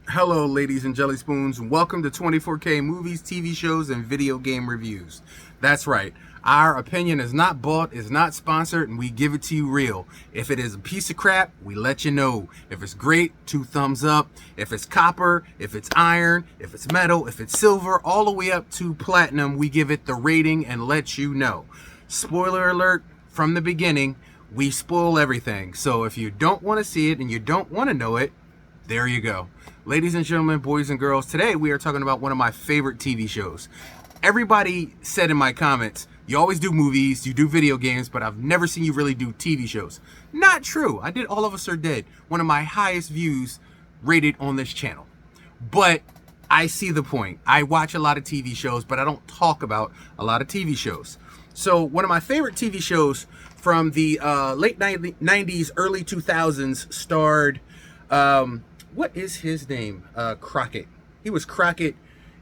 Hello, ladies and jelly spoons, and welcome to 24K movies, TV shows, and video game reviews. That's right. Our opinion is not bought, is not sponsored, and we give it to you real. If it is a piece of crap, we let you know. If it's great, 2 thumbs up. If it's copper, if it's iron, if it's metal, if it's silver, all the way up to platinum, we give it the rating and let you know. Spoiler alert, from the beginning, we spoil everything. So if you don't want to see it and you don't want to know it, there you go. Ladies and gentlemen, boys and girls, today we are talking about one of my favorite TV shows. Everybody said in my comments, you always do movies, you do video games, but I've never seen you really do TV shows. Not true. I did All of Us Are Dead, one of my highest views rated on this channel. But I see the point. I watch a lot of TV shows, but I don't talk about a lot of TV shows. So one of my favorite TV shows from the late 90s, early 2000s starred... what is his name? Crockett. He was Crockett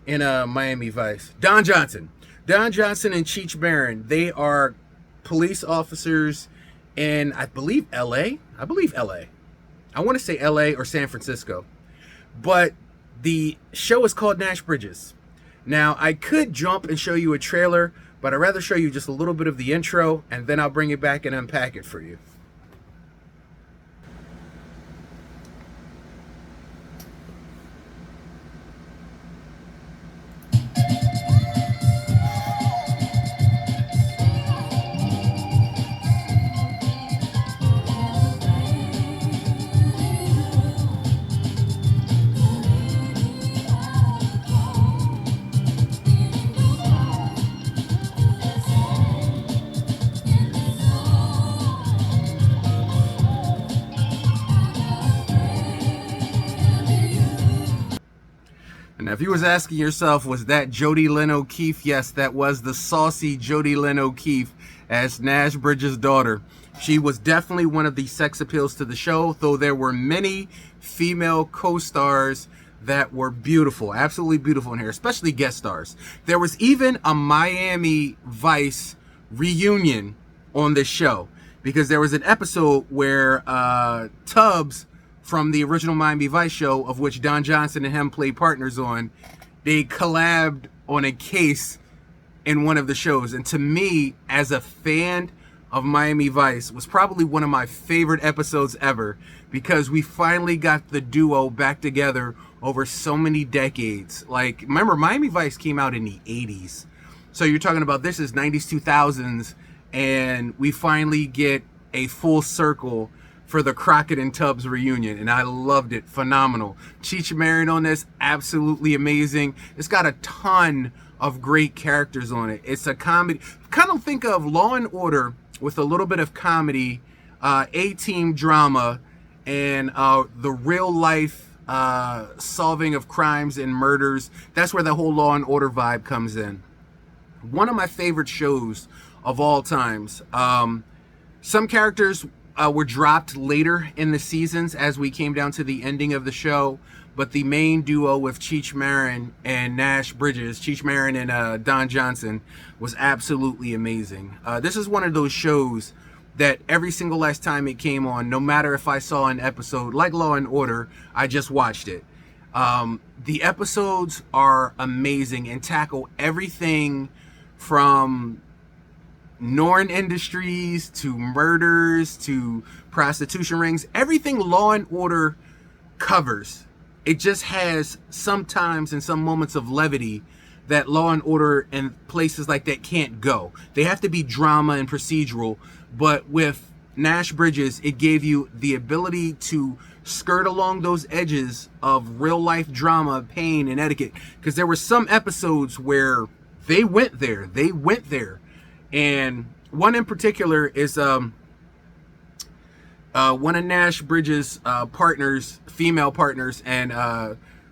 in Miami Vice. Don Johnson. Don Johnson and Cheech Marin. They are police officers in, I believe, LA. I believe LA. I want to say LA or San Francisco. But the show is called Nash Bridges. Now, I could jump and show you a trailer, but I'd rather show you just a little bit of the intro, and then I'll bring it back and unpack it for you. Now, if you was asking yourself, was that Jody Lynn O'Keefe? Yes, that was the saucy Jody Lynn O'Keefe as Nash Bridges' daughter. She was definitely one of the sex appeals to the show, though there were many female co-stars that were beautiful, absolutely beautiful in here, especially guest stars. There was even a Miami Vice reunion on this show, because there was an episode where Tubbs from the original Miami Vice show, of which Don Johnson and him played partners on, they collabed on a case in one of the shows. And to me, as a fan of Miami Vice, was probably one of my favorite episodes ever, because we finally got the duo back together over so many decades. Like, remember, Miami Vice came out in the 80s. So you're talking about, this is 90s, 2000s, and we finally get a full circle for the Crockett and Tubbs reunion, and I loved it. Phenomenal. Cheech Marin on this, absolutely amazing. It's got a ton of great characters on it. It's a comedy. Kind of think of Law and Order with a little bit of comedy, A-team drama, and the real life solving of crimes and murders. That's where the whole Law and Order vibe comes in. One of my favorite shows of all times. Some characters were dropped later in the seasons as we came down to the ending of the show, but the main duo with Cheech Marin and Nash Bridges, Cheech Marin and Don Johnson, was absolutely amazing. This is one of those shows that every single last time it came on, no matter if I saw an episode like Law and Order, I just watched it. The episodes are amazing and tackle everything from Norn Industries to murders to prostitution rings. Everything Law and Order covers. It just has sometimes in some moments of levity that Law and Order and places like that can't go. They have to be drama and procedural, but with Nash Bridges, it gave you the ability to skirt along those edges of real life drama, pain, and etiquette, because there were some episodes where they went there. And one in particular is one of Nash Bridges' partners, female partners, and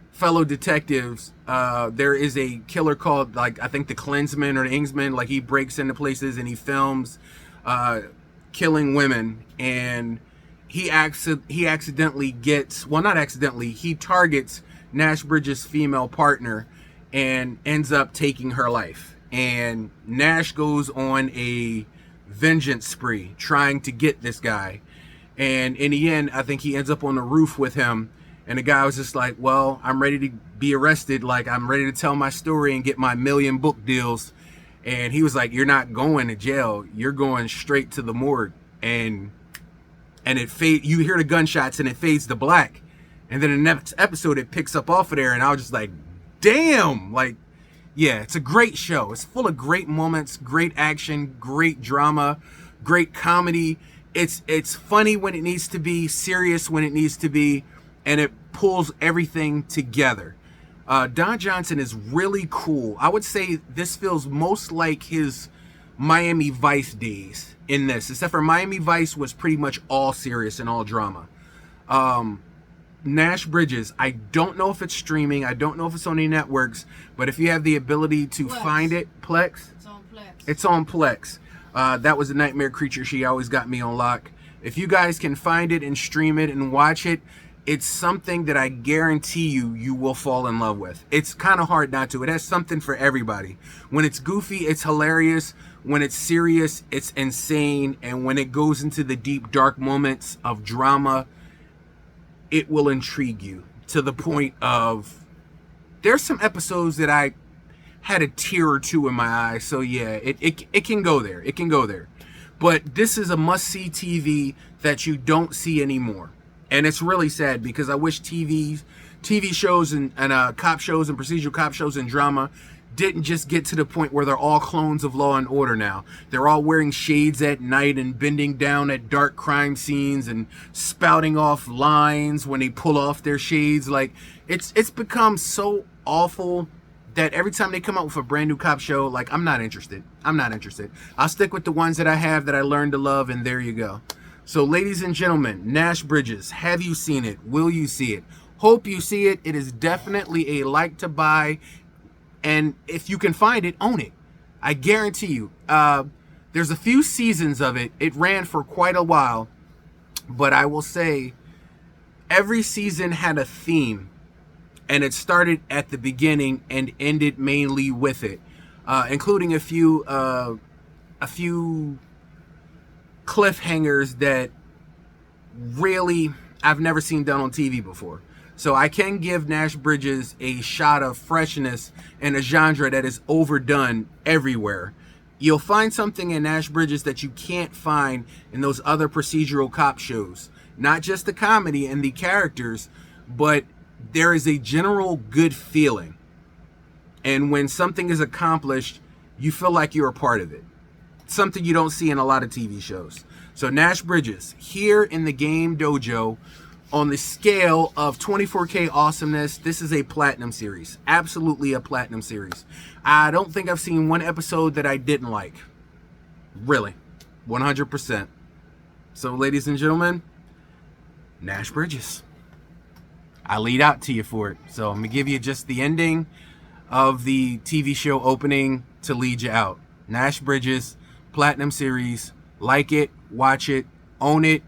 fellow detectives. There is a killer called, like, I think the Klinsman or the Ingsman. Like, he breaks into places and he films killing women, and he accidentally gets, well, not accidentally, he targets Nash Bridges' female partner and ends up taking her life. And Nash goes on a vengeance spree trying to get this guy. And in the end, I think he ends up on the roof with him, And the guy was just like, well, I'm ready to be arrested. Like, I'm ready to tell my story and get my 1 million book deals. And he was like, you're not going to jail. You're going straight to the morgue. And you hear the gunshots and it fades to black. And then the next episode, it picks up off of there. And I was just like, damn. Like, yeah, it's a great show. It's full of great moments, great action, great drama, great comedy. It's funny when it needs to be, serious when it needs to be, and it pulls everything together. Don Johnson is really cool. I would say this feels most like his Miami Vice days in this, except for Miami Vice was pretty much all serious and all drama. Nash Bridges, I don't know if it's streaming. I don't know if it's on any networks, but if you have the ability to find it, Plex? It's on Plex. It's on Plex. That was a nightmare creature. She always got me on lock. If you guys can find it and stream it and watch it, it's something that I guarantee you will fall in love with. It's kind of hard not to. It has something for everybody. When it's goofy, it's hilarious. When it's serious, it's insane. And when it goes into the deep, dark moments of drama, it will intrigue you to the point of, there's some episodes that I had a tear or two in my eye. So yeah, it can go there. It can go there. But this is a must-see TV that you don't see anymore. And it's really sad because I wish TV shows and cop shows and procedural cop shows and drama didn't just get to the point where they're all clones of Law and Order now. They're all wearing shades at night and bending down at dark crime scenes and spouting off lines when they pull off their shades. Like, it's become so awful that every time they come out with a brand new cop show, like, I'm not interested. I'm not interested. I'll stick with the ones that I have that I learned to love, and there you go. So, ladies and gentlemen, Nash Bridges, have you seen it? Will you see it? Hope you see it. It is definitely a like to buy. And if you can find it, own it. I guarantee you. There's a few seasons of it. It ran for quite a while. But I will say, every season had a theme. And it started at the beginning and ended mainly with it. Including a few cliffhangers that really I've never seen done on TV before. So I can give Nash Bridges a shot of freshness in a genre that is overdone everywhere. You'll find something in Nash Bridges that you can't find in those other procedural cop shows. Not just the comedy and the characters, but there is a general good feeling. And when something is accomplished, you feel like you're a part of it. Something you don't see in a lot of TV shows. So Nash Bridges, here in the Game Dojo, on the scale of 24K awesomeness, this is a platinum series. Absolutely a platinum series. I don't think I've seen one episode that I didn't like. Really. 100%. So, ladies and gentlemen, Nash Bridges. I lead out to you for it. So, I'm going to give you just the ending of the TV show opening to lead you out. Nash Bridges, platinum series. Like it, watch it, own it.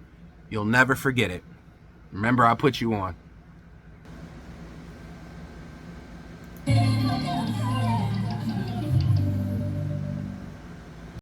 You'll never forget it. Remember, I put you on.